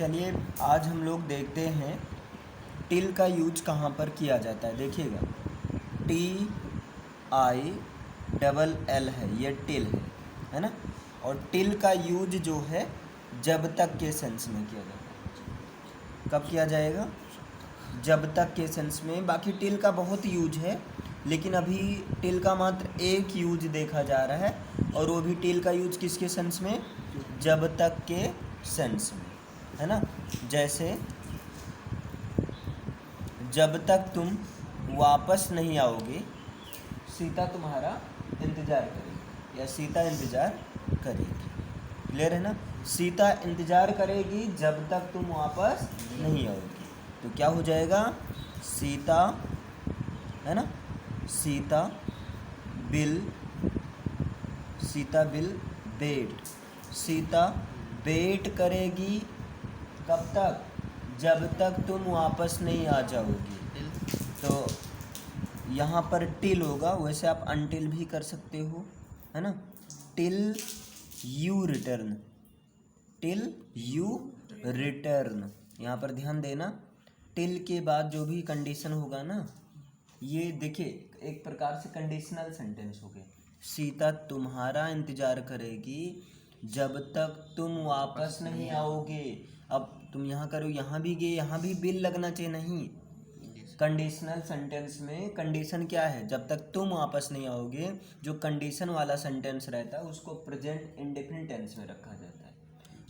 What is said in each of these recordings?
चलिए आज हम लोग देखते हैं टिल का यूज कहाँ पर किया जाता है। देखिएगा TILL है, ये टिल है ना। और टिल का यूज जो है जब तक के सेंस में किया जाता है। कब किया जाएगा? जब तक के सेंस में। बाकी टिल का बहुत यूज है, लेकिन अभी टिल का मात्र एक यूज देखा जा रहा है, और वो भी टिल का यूज किसके सेंस में? जब तक के सेंस में, है ना। जैसे जब तक तुम वापस नहीं आओगे सीता तुम्हारा इंतज़ार करेगी, या सीता इंतज़ार करेगी। क्लियर है ना। सीता इंतज़ार करेगी जब तक तुम वापस नहीं आओगी, तो क्या हो जाएगा? सीता, है ना, Sita will wait. Sita wait करेगी कब तक? जब तक तुम वापस नहीं आ जाओगी। तो यहाँ पर टिल होगा, वैसे आप अनटिल भी कर सकते हो, है ना। Till you return, till you return. यहाँ पर ध्यान देना, टिल के बाद जो भी कंडीशन होगा ना, ये देखिए एक प्रकार से कंडीशनल सेंटेंस हो गए। सीता तुम्हारा इंतज़ार करेगी जब तक तुम वापस नहीं आओगे। अब तुम यहाँ करो, यहाँ भी गए, यहाँ भी बिल लगना चाहिए, नहीं। कंडीशनल सेंटेंस में कंडीशन क्या है? जब तक तुम वापस नहीं आओगे, जो कंडीशन वाला सेंटेंस रहता है उसको प्रेजेंट इंडेफिनिट टेंस में रखा जाता है।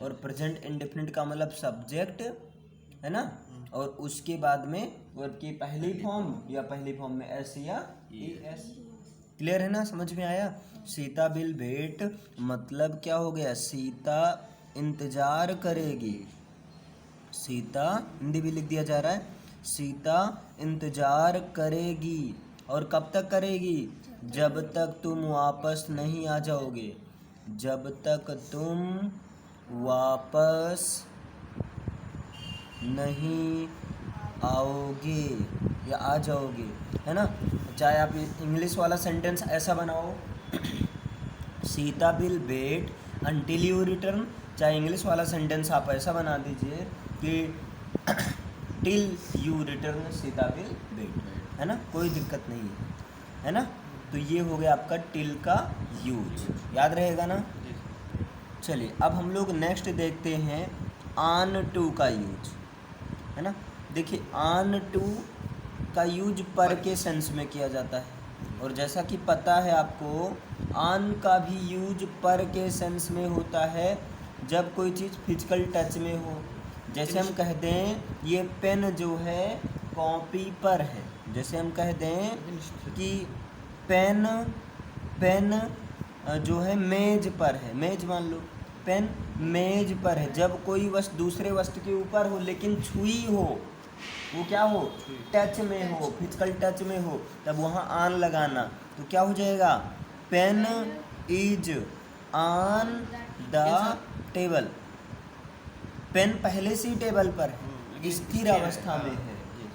और प्रेजेंट इंडेफिनिट का मतलब सब्जेक्ट, है ना, और उसके बाद में वर्ब की पहली फॉर्म या पहली फॉर्म में एस या ES। क्लियर है ना, समझ में आया। सीता विल वेट मतलब क्या हो गया? सीता इंतजार करेगी। सीता हिंदी भी लिख दिया जा रहा है, सीता इंतजार करेगी। और कब तक करेगी? जब तक तुम वापस नहीं आ जाओगे। जब तक तुम वापस नहीं आओगे या आ जाओगे, है ना। चाहे आप इंग्लिश वाला सेंटेंस ऐसा बनाओ, Sita will wait until you return. चाहे इंग्लिश वाला सेंटेंस आप ऐसा बना दीजिए कि till you return Sita will wait, है ना, कोई दिक्कत नहीं है ना। तो ये हो गया आपका टिल का यूज, याद रहेगा ना। चलिए अब हम लोग नेक्स्ट देखते हैं ऑन टू का यूज, है ना। देखिए ऑन टू का यूज पर के सेंस में किया जाता है, और जैसा कि पता है आपको, ऑन का भी यूज पर के सेंस में होता है जब कोई चीज़ फिजिकल टच में हो। जैसे हम कह दें ये पेन जो है कॉपी पर है। जैसे हम कह दें कि पेन जो है मेज पर है, मेज मान लो, पेन मेज पर है। जब कोई वस्तु दूसरे वस्तु के ऊपर हो लेकिन छुई हो, वो क्या हो? टच में हो, फिजिकल टच में हो, तब वहाँ ऑन लगाना। तो क्या हो जाएगा? Pen is on the table. Pen पहले से ही टेबल पर है, स्थिर अवस्था में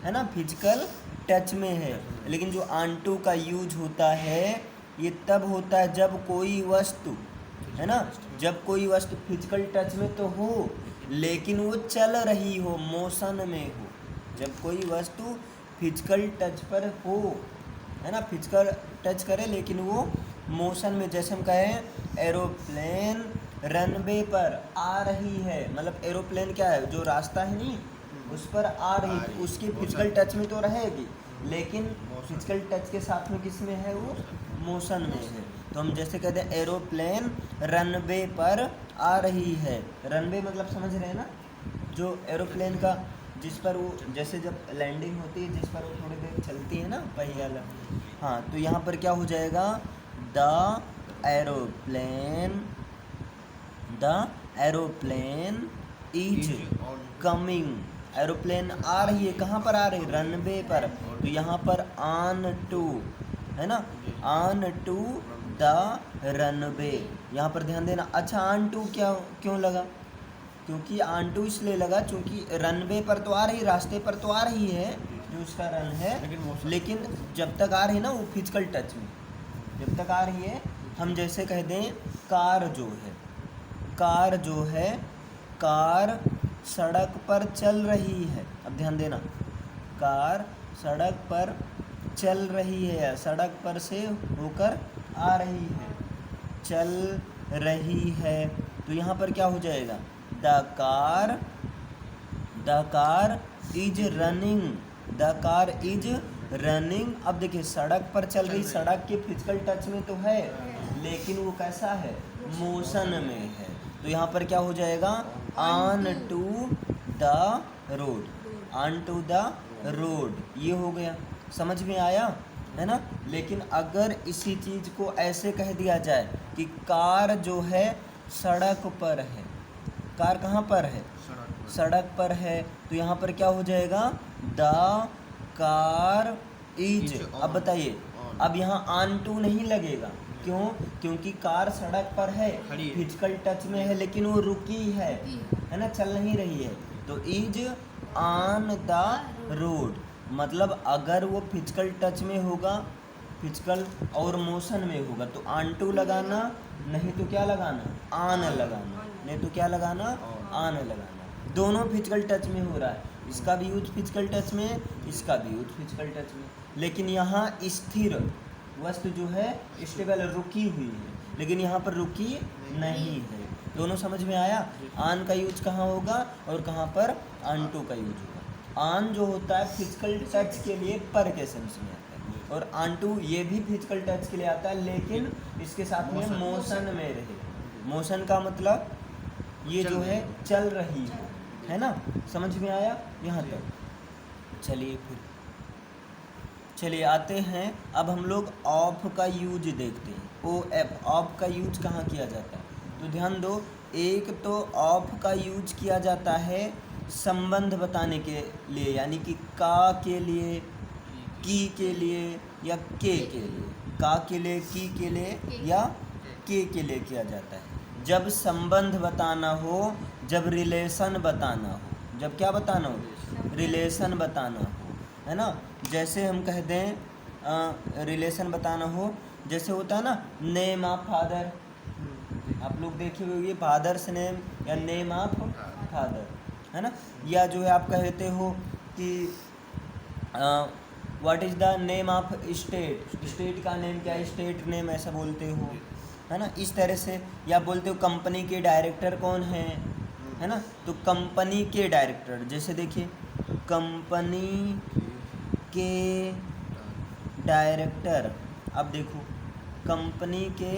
है ना, फिजिकल टच में है। लेकिन जो ऑन टू का यूज होता है ये तब होता है जब कोई वस्तु, है ना, जब कोई वस्तु फिजिकल टच में तो हो लेकिन वो चल रही हो, मोशन में हो। जब कोई वस्तु फिजिकल टच पर हो, है ना, फिजिकल टच करे लेकिन वो मोशन में। जैसे हम कहें एरोप्लेन रनवे पर आ रही है, मतलब एरोप्लेन क्या है? जो रास्ता है नहीं, उस पर आ रही, तो उसकी फिजिकल टच में तो रहेगी, लेकिन फिजिकल टच के साथ में किस में है? वो मोशन में है। तो हम जैसे कहते हैं एरोप्लेन रनवे पर आ रही है। रनवे मतलब समझ रहे हैं ना, जो एरोप्लेन का जिस पर वो, जैसे जब लैंडिंग होती है जिस पर वो थोड़ी देर चलती है ना, पहिया। हाँ, तो यहाँ पर क्या हो जाएगा? The aeroplane is coming. Aeroplane आ रही है, कहाँ पर आ रही है? रनवे पर। तो यहाँ पर ऑन टू, है ना, ऑन टू द रनवे। यहाँ पर ध्यान देना। अच्छा, ऑन टू क्यों लगा? क्योंकि ऑन टू इसलिए लगा क्योंकि रनवे पर तो आ रही, रास्ते पर तो आ रही है जो उसका रन है, लेकिन जब तक आ रही है ना वो फिजिकल टच में, जब तक आ रही है। हम जैसे कह दें कार जो है, कार सड़क पर चल रही है। अब ध्यान देना, कार सड़क पर चल रही है, सड़क पर से होकर आ रही है, चल रही है। तो यहाँ पर क्या हो जाएगा, the car is running, the car is running. अब देखिए सड़क पर चल रही, सड़क के फिजिकल टच में तो है लेकिन वो कैसा है, मोशन में है। तो यहाँ पर क्या हो जाएगा, on to the road, on to the road, ये हो गया। समझ में आया है ना। लेकिन अगर इसी चीज़ को ऐसे कह दिया जाए कि कार जो है सड़क पर है, कार कहाँ पर है, सड़क पर है, तो यहाँ पर क्या हो जाएगा, द कार इज। अब बताइए, अब यहाँ ऑन टू नहीं लगेगा, क्यों, क्योंकि कार सड़क पर है, फिजिकल टच में है, लेकिन वो रुकी है ना, चल नहीं रही है। तो इज ऑन द रोड, मतलब अगर वो फिजिकल टच में होगा, फिजिकल और मोशन में होगा, तो ऑन टू लगाना, नहीं तो क्या लगाना, ऑन लगाना, नहीं तो क्या लगाना, ऑन लगाना। दोनों फिजिकल टच में हो रहा है, इसका भी यूज फिजिकल टच में, इसका भी यूज फिजिकल टच में। लेकिन यहाँ स्थिर वस्तु जो है स्टेबल, रुकी हुई है, लेकिन यहाँ पर रुकी नहीं है। दोनों समझ में आया। ऑन का यूज कहाँ होगा और कहाँ पर ऑन टू का यूज होगा। ऑन जो होता है फिजिकल टच के लिए पर के सेंस में आता है, और ऑन टू ये भी फिजिकल टच के लिए आता है, लेकिन इसके साथ में मोशन में रहे। मोशन का मतलब ये जो है चल रही है ना। समझ में आया यहाँ तक। चलिए आते हैं, अब हम लोग ऑफ का यूज देखते हैं। ओ एफ, ऑफ का यूज कहाँ किया जाता है, तो ध्यान दो। एक तो ऑफ का यूज किया जाता है संबंध बताने के लिए, यानी कि का के लिए, की के लिए या के लिए, का के लिए, की के लिए या के लिए किया जाता है। जब संबंध बताना हो, जब रिलेशन बताना हो, जब क्या बताना हो, रिलेशन बताना हो, है ना। जैसे हम कह दें रिलेशन बताना हो, जैसे होता है ना नेम ऑफ फादर, आप लोग देखे होंगे फादर्स नेम या नेम ऑफ फादर, है ना। या जो है आप कहते हो कि what is the name of state, state का नेम क्या है, स्टेट नेम ऐसा बोलते हो, है ना। इस तरह से या बोलते हो कंपनी के डायरेक्टर कौन है ना। तो कंपनी के डायरेक्टर, जैसे देखिए कंपनी के डायरेक्टर, अब देखो कंपनी के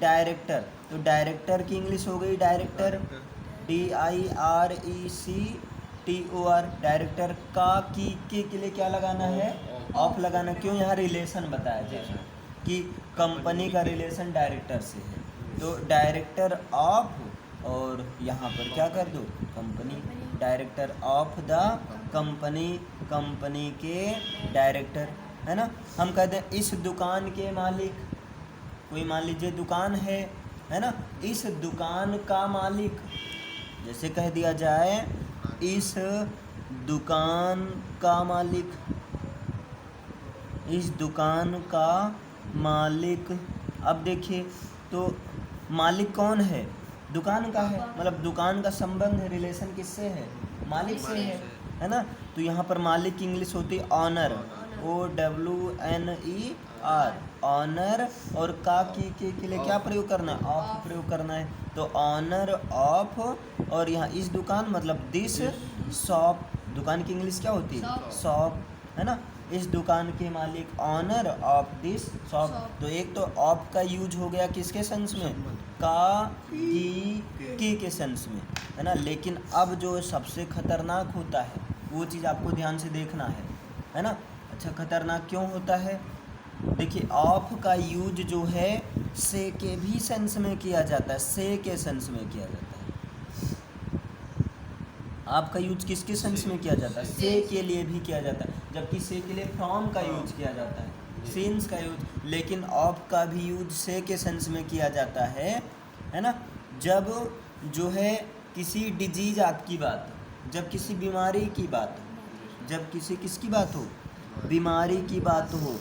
डायरेक्टर, तो डायरेक्टर की इंग्लिश हो गई डायरेक्टर, DIRECTOR, डायरेक्टर का की के लिए क्या लगाना है, ऑफ लगाना। क्यों, यहाँ रिलेशन बताया जाएगा कि कंपनी का रिलेशन डायरेक्टर से है, तो डायरेक्टर ऑफ, और यहाँ पर क्या कर दो, company, director of the company, company के डायरेक्टर, है ना। हम कहते हैं इस दुकान के मालिक, कोई मान लीजिए दुकान है ना, इस दुकान का मालिक, जैसे कह दिया जाए इस दुकान का मालिक, इस दुकान का मालिक। अब देखिए तो मालिक कौन है, दुकान का है, मतलब दुकान का संबंध है, रिलेशन किससे है, मालिक से है ना। तो यहाँ पर मालिक की इंग्लिश होती है ऑनर, OWNER, ऑनर, और का की के लिए क्या प्रयोग करना है, ऑफ प्रयोग करना है। तो ऑनर ऑफ, और यहाँ इस दुकान मतलब दिस शॉप, दुकान की इंग्लिश क्या होती है, शॉप, है ना। इस दुकान के मालिक, ऑनर ऑफ दिस शॉप। तो एक तो ऑफ का यूज हो गया किसके सेंस में, का की के सेंस में, है ना। लेकिन अब जो सबसे खतरनाक होता है वो चीज़ आपको ध्यान से देखना है ना। अच्छा, खतरनाक क्यों होता है, देखिए ऑफ का यूज जो है से के भी सेंस में किया जाता है, से के सेंस में किया जाता है। आपका यूज किसके सेंस में किया जाता है, से के लिए भी किया जाता है, जबकि से के लिए फ्रॉम का यूज किया जाता है, सिंस का यूज। लेकिन ऑफ का भी यूज से के सेंस में किया जाता है ना। जब जो है किसी डिजीज आपकी बात, जब किसी बीमारी की बात हो, जब किसी किसकी बात हो, बीमारी की बात हो,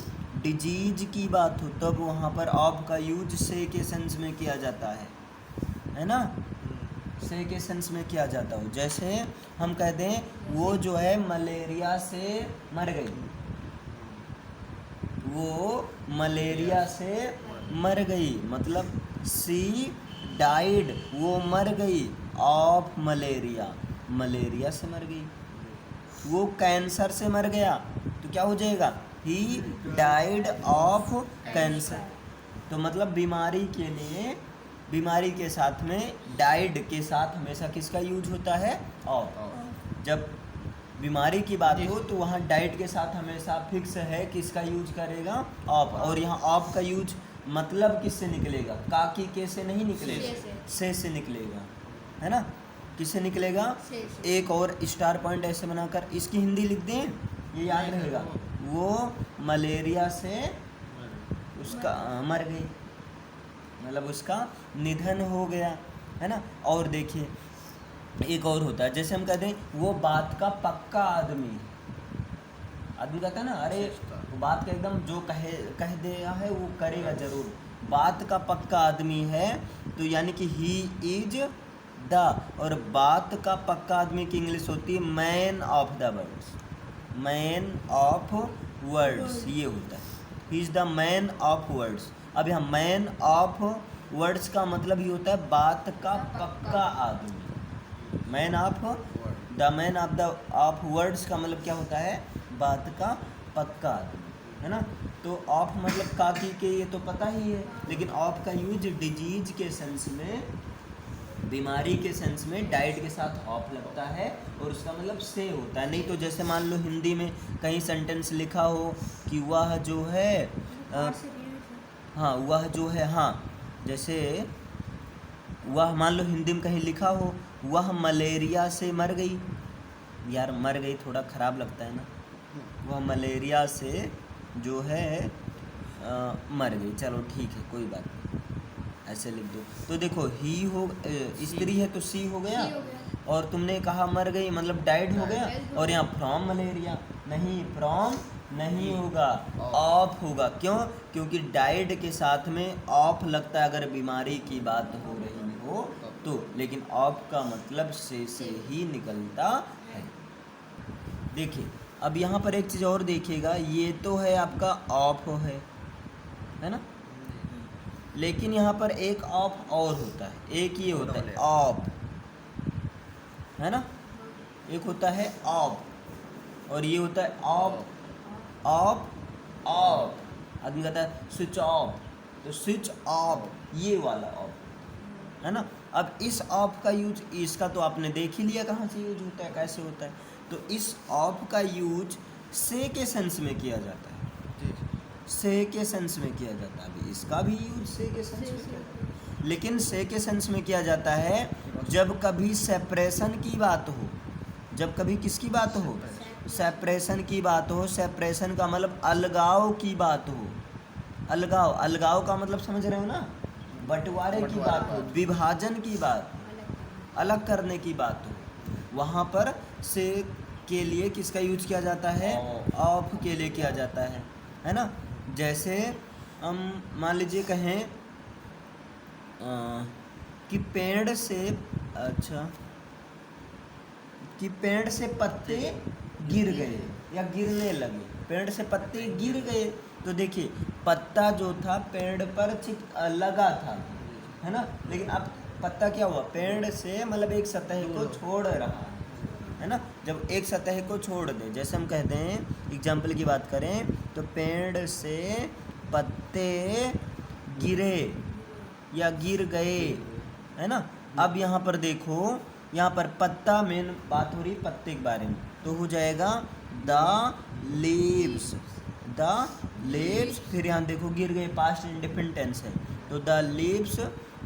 डिजीज की बात हो, तब वहाँ पर ऑफ का यूज से के सेंस में किया जाता है ना। से के सेंस में किया जाता हो। जैसे हम कह दें वो जो है मलेरिया से मर गई, वो मलेरिया से मर गई, मतलब सी डाइड, वो मर गई ऑफ मलेरिया, मलेरिया से मर गई। वो कैंसर से मर गया तो क्या हो जाएगा, ही डाइड ऑफ कैंसर। तो मतलब बीमारी के लिए, बीमारी के साथ में डाइड के साथ हमेशा किसका यूज होता है, ऑफ। जब बीमारी की बात हो तो वहाँ डाइट के साथ हमेशा फिक्स है किसका यूज करेगा, ऑफ। और यहाँ ऑफ का यूज मतलब किससे निकलेगा, का की के से नहीं निकलेगा, से निकलेगा, है ना, किससे निकलेगा, एक और स्टार पॉइंट ऐसे बनाकर इसकी हिंदी लिख दें, ये याद रहेगा। वो मलेरिया से उसका मर गई, मतलब उसका निधन हो गया, है ना। और देखिए एक और होता है, जैसे हम कहते हैं वो बात का पक्का आदमी, आदमी कहता है ना, अरे वो बात का एकदम जो कह दिया है वो करेगा जरूर, बात का पक्का आदमी है, तो यानी कि ही इज द, और बात का पक्का आदमी की इंग्लिश होती है man of the words, man of words ये होता है, he is the man of words. अब यहाँ मैन ऑफ वर्ड्स का मतलब ये होता है बात का पक्का आदमी, man of the, man of the of words का मतलब क्या होता है, बात का पक्का आदमी, है ना। तो ऑफ मतलब का की के ये तो पता ही है, लेकिन ऑफ का यूज डिजीज के सेंस में, बीमारी के सेंस में डाइट के साथ ऑफ लगता है और उसका मतलब से होता है। नहीं तो जैसे मान लो हिंदी में कहीं सेंटेंस लिखा हो कि वह जो है हाँ वह जो है, हाँ जैसे वह मान लो हिंदी में कहीं लिखा हो वह मलेरिया से मर गई, यार मर गई थोड़ा ख़राब लगता है ना, वह मलेरिया से जो है मर गई, चलो ठीक है कोई बात नहीं, ऐसे लिख दो। तो देखो ही हो, स्त्री है तो सी हो गया, और तुमने कहा मर गई मतलब डाइड हो गया, और यहाँ फ्रॉम मलेरिया, नहीं फ्रॉम नहीं होगा, ऑफ होगा। क्यों, क्योंकि डाइड के साथ में ऑफ लगता है अगर बीमारी की बात हो रही हो तो, लेकिन ऑफ का मतलब से ही निकलता है। देखिए अब यहाँ पर एक चीज़ और देखिएगा, ये तो है आपका ऑफ है ना, लेकिन यहाँ पर एक ऑफ और होता है, एक ये होता है ऑफ, है ना, एक होता है ऑफ और ये होता है ऑफ ऑफ ऑफ। आदमी कहता है स्विच ऑफ, तो स्विच ऑफ ये वाला ऑफ, है ना। अब इस ऑफ का यूज, इसका तो आपने देख ही लिया कहाँ से यूज होता है, कैसे होता है। तो इस ऑफ का यूज से के सेंस में किया जाता है, से के सेंस में किया जाता है। अभी इसका भी यूज से के सेंस में किया जाता है, लेकिन से के सेंस में किया जाता है जब कभी सेपरेशन की बात हो, जब कभी किसकी बात हो, सेपरेशन की बात हो। सेपरेशन का मतलब अलगाव की बात हो, अलगाव, अलगाव का मतलब समझ रहे हो ना, बंटवारे की बात हो, विभाजन की बात, अलग करने की बात हो, वहाँ पर से के लिए किसका यूज किया जाता है, ऑफ के लिए किया जाता है ना। जैसे हम मान लीजिए कहें कि पेड़ से, अच्छा कि पेड़ से पत्ते गिर गए या गिरने लगे, पेड़ से पत्ते गिर गए, तो देखिए पत्ता जो था पेड़ पर लगा था, है ना, लेकिन अब पत्ता क्या हुआ, पेड़ से मतलब एक सतह को छोड़ रहा है ना। जब एक सतह को छोड़ दे, जैसे हम कहते हैं एग्जाम्पल की बात करें तो पेड़ से पत्ते गिरे या गिर गए, है ना। अब यहाँ पर देखो, यहाँ पर पत्ता मेन बात हो रही पत्ते के बारे में, तो हो जाएगा द लीव्स, द लीव्स, फिर यहाँ देखो गिर गए, पास्ट इंडेफिनिट टेंस है, तो the leaves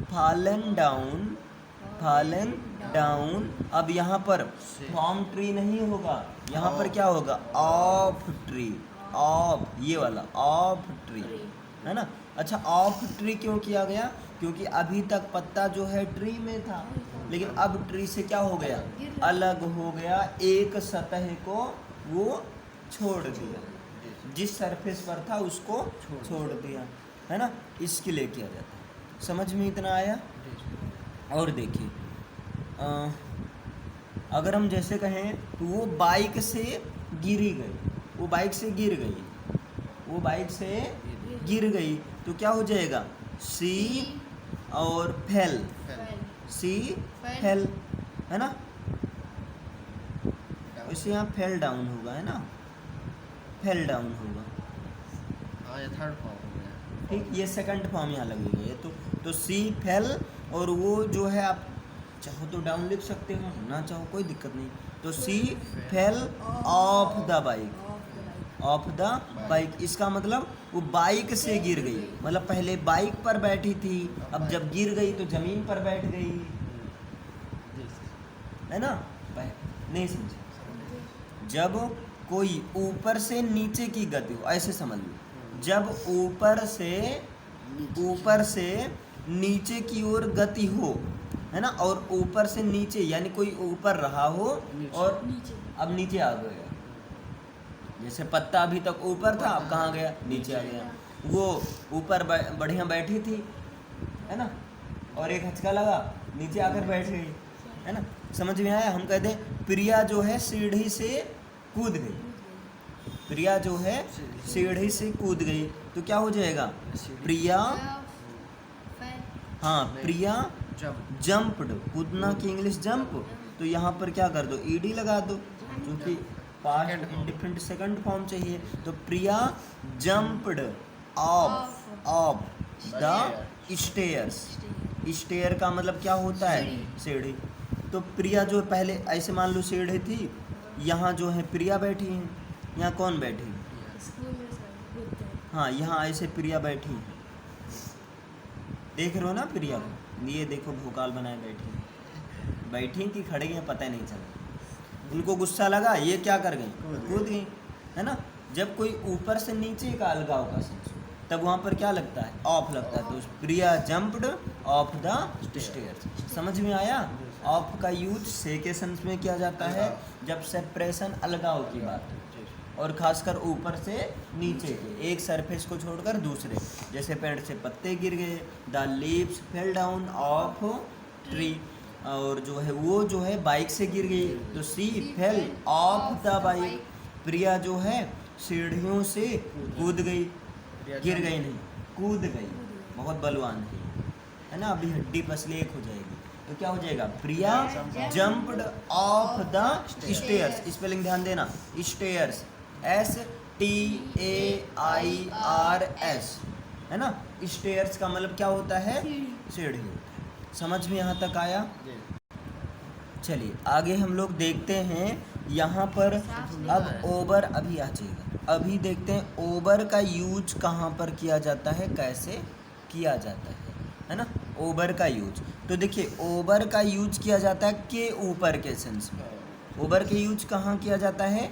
fallen down, fallen down. अब यहाँ पर फ्रॉम ट्री नहीं होगा, यहाँ पर क्या होगा, ऑफ ट्री, ऑफ ये वाला ऑफ ट्री, है ना। अच्छा ऑफ ट्री क्यों किया गया, क्योंकि अभी तक पत्ता जो है ट्री में था, लेकिन अब ट्री से क्या हो गया, अलग हो गया, एक सतह को वो छोड़ दिया, जिस सरफेस पर था उसको छोड़ दिया, है ना, इसके लिए किया जाता है। समझ में इतना आया। और देखिए अगर हम जैसे कहें तो वो बाइक से गिरी गई, वो बाइक से गिर गई, वो बाइक से गिर गई, तो क्या हो जाएगा? सी और फेल, सी फेल, है ना? इसे यहाँ फेल डाउन होगा, है ना? फेल डाउन होगा। हाँ, ये थर्ड फॉर्म हो गया। ठीक, ये सेकंड फॉर्म यहाँ लगेगा। ये तो सी फेल, और वो जो है आप चाहो तो डाउन लिख सकते हो, ना चाहो कोई दिक्कत नहीं। तो she fell off the bike, off the bike, इसका मतलब वो बाइक से गिर गई, मतलब पहले बाइक पर बैठी थी, अब जब गिर गई तो जमीन पर बैठ गई, है ना? नहीं समझे? जब कोई ऊपर से नीचे की गति हो, ऐसे समझ लो, जब ऊपर से नीचे की ओर गति हो, है ना? और ऊपर से नीचे यानी कोई ऊपर रहा हो और अब नीचे आ गया, जैसे पत्ता अभी तक ऊपर था, अब कहाँ गया? नीचे आ गया। वो ऊपर बढ़िया बैठी थी, है ना? और एक हचका लगा, नीचे आकर बैठ गई, है ना? समझ में आया? हम कहते हैं प्रिया जो है सीढ़ी से कूद गई, प्रिया जो है सीढ़ी से कूद गई, तो क्या हो जाएगा? प्रिया, हाँ, प्रिया जंप्ड, कूदना की इंग्लिश जंप, तो यहाँ पर क्या कर दो? ईडी लगा दो, क्योंकि पास्ट इंडिफिनिट सेकंड फॉर्म चाहिए। तो Priya jumped off the stairs, stair का मतलब क्या होता है? सीढ़ी। तो प्रिया जो पहले ऐसे मान लो सीढ़ी थी, यहाँ जो है प्रिया बैठी है, यहाँ कौन बैठी? हाँ, यहाँ ऐसे प्रिया बैठी, देख रहे हो ना प्रिया को? ये देखो भोकाल बनाए बैठी कि खड़ी हैं पता ही नहीं चला। उनको गुस्सा लगा, ये क्या कर गई? कूद गई, है ना? जब कोई ऊपर से नीचे का अलगाव का सेंस हो, तब वहाँ पर क्या लगता है? ऑफ लगता है। तो Priya jumped off the stairs. समझ में आया? ऑफ का यूज से के सेंस में किया जाता है जब सेपरेशन अलगाव की बात हो, और खासकर ऊपर से नीचे के, एक सरफेस को छोड़कर दूसरे, जैसे पेड़ से पत्ते गिर गए, the leaves fell down of tree, और जो है वो जो है बाइक से गिर गई, तो she fell off the bike, प्रिया जो है सीढ़ियों से कूद गई, गिर गई नहीं, कूद गई, बहुत बलवान है ना? अभी हड्डी पसली एक हो जाएगी, तो क्या हो जाएगा? Priya jumped off the stairs, spelling ध्यान देना, स्टेयर्स, STAIRS, है ना? स्टेयर्स का मतलब क्या होता है? सीढ़ी होता है। समझ में यहाँ तक आया? चलिए आगे हम लोग देखते हैं यहाँ पर। अब ओवर अभी आ जाएगा, अभी देखते हैं ओवर का यूज कहाँ पर किया जाता है, कैसे किया जाता है ना? ओवर का यूज, तो देखिए ओवर का यूज किया जाता है के ऊपर के सेंस में। ओवर के यूज कहाँ किया जाता है?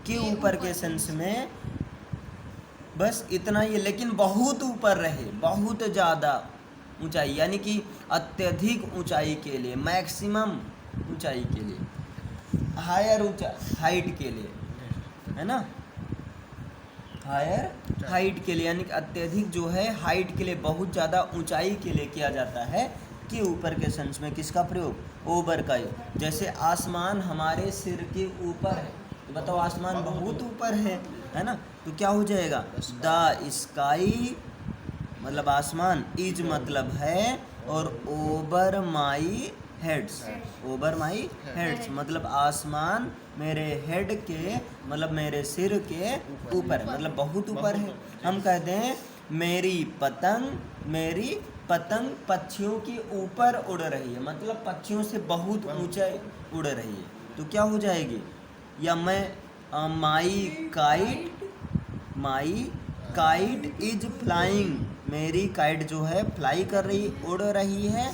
के ऊपर के सेंस में, बस इतना ही, लेकिन बहुत ऊपर रहे, बहुत ज़्यादा ऊंचाई, यानी कि अत्यधिक ऊंचाई के लिए, मैक्सिमम ऊंचाई के लिए, हायर हाइट के लिए, है ना? हायर हाइट के लिए, यानी कि अत्यधिक जो है हाइट के लिए, बहुत ज़्यादा ऊंचाई के लिए किया जाता है के ऊपर के सेंस में। किसका प्रयोग? ओवर का योग। जैसे आसमान हमारे सिर के ऊपर है, तो बताओ आसमान बहुत ऊपर है ना? तो क्या हो जाएगा? द स्काई मतलब आसमान, इज मतलब है, और over my heads, over my heads मतलब आसमान मेरे हेड के, मतलब मेरे सिर के ऊपर है, मतलब बहुत ऊपर है। हम कहते हैं मेरी पतंग पक्षियों के ऊपर उड़ रही है, मतलब पक्षियों से बहुत ऊंचा उड़ रही है, तो क्या हो जाएगी? या मैं माई काइट इज फ्लाइंग, मेरी काइट जो है फ्लाई कर रही, उड़ रही है,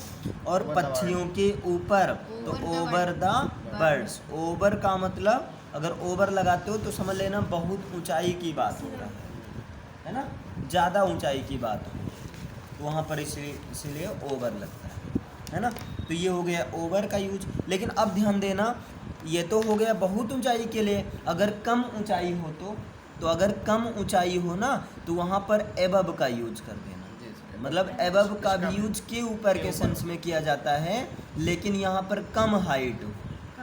और पक्षियों के ऊपर, तो ओवर द बर्ड्स। ओवर का मतलब अगर ओवर लगाते हो तो समझ लेना बहुत ऊंचाई की बात हो रहा है ना? ज़्यादा ऊंचाई की बात हो, तो वहाँ पर इसीलिए ओवर लगता है ना? तो ये हो गया ओवर का यूज। लेकिन अब ध्यान देना, ये तो हो गया बहुत ऊंचाई के लिए। अगर कम ऊंचाई हो तो अगर कम ऊंचाई हो ना, तो वहाँ पर एबव का यूज कर देना। मतलब एबव का भी यूज के ऊपर के सेंस में किया जाता है, लेकिन यहाँ पर कम हाइट हो,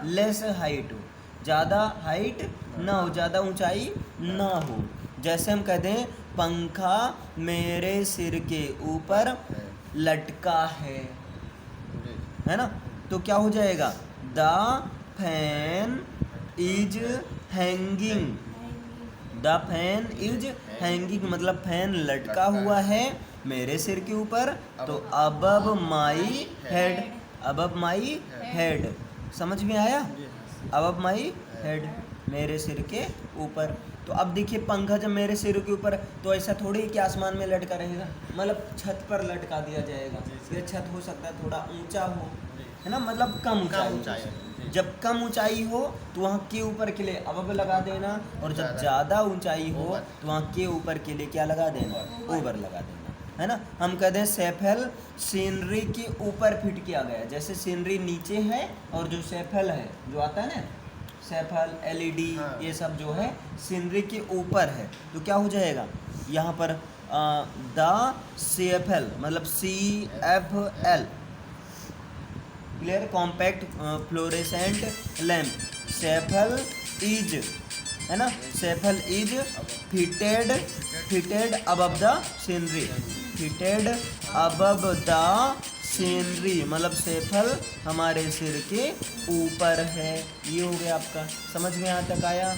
लेस हाइट हो, ज़्यादा हाइट ना हो, ज़्यादा ऊंचाई ना हो। जैसे हम कहते हैं पंखा मेरे सिर के ऊपर लटका है ना, तो क्या हो जाएगा, the fan is hanging, the fan is hanging मतलब फैन लटका हुआ है मेरे सिर के ऊपर, तो above my head, above my head, समझ में आया, अबव माई हेड मेरे सिर के ऊपर। तो अब देखिए पंखा जब मेरे सिर के ऊपर, तो ऐसा थोड़ी कि आसमान में लटका रहेगा, मतलब छत पर लटका दिया जाएगा। ये छत हो सकता है थोड़ा ऊंचा हो, है ना, मतलब कम ऊंचाई। जब कम ऊंचाई हो तो वहाँ के ऊपर के लिए अबव लगा देना, और जब ज़्यादा ऊंचाई हो तो वहाँ के ऊपर के लिए क्या लगा देना, ओवर लगा देना, है ना। हम कहते हैं सेफल सीनरी के ऊपर फिट किया गया, जैसे सीनरी नीचे है और जो सेफल है जो आता है ना, सेफल एलईडी ये सब जो है सीनरी के ऊपर है, तो क्या हो जाएगा यहाँ पर द CFL मतलब CFL clear, compact fluorescent lamp, CFL is, है ना, CFL is fitted above the scenery, fitted above the scenery मतलब सेफल हमारे सिर के ऊपर है। ये हो गया आपका, समझ में यहाँ तक आया।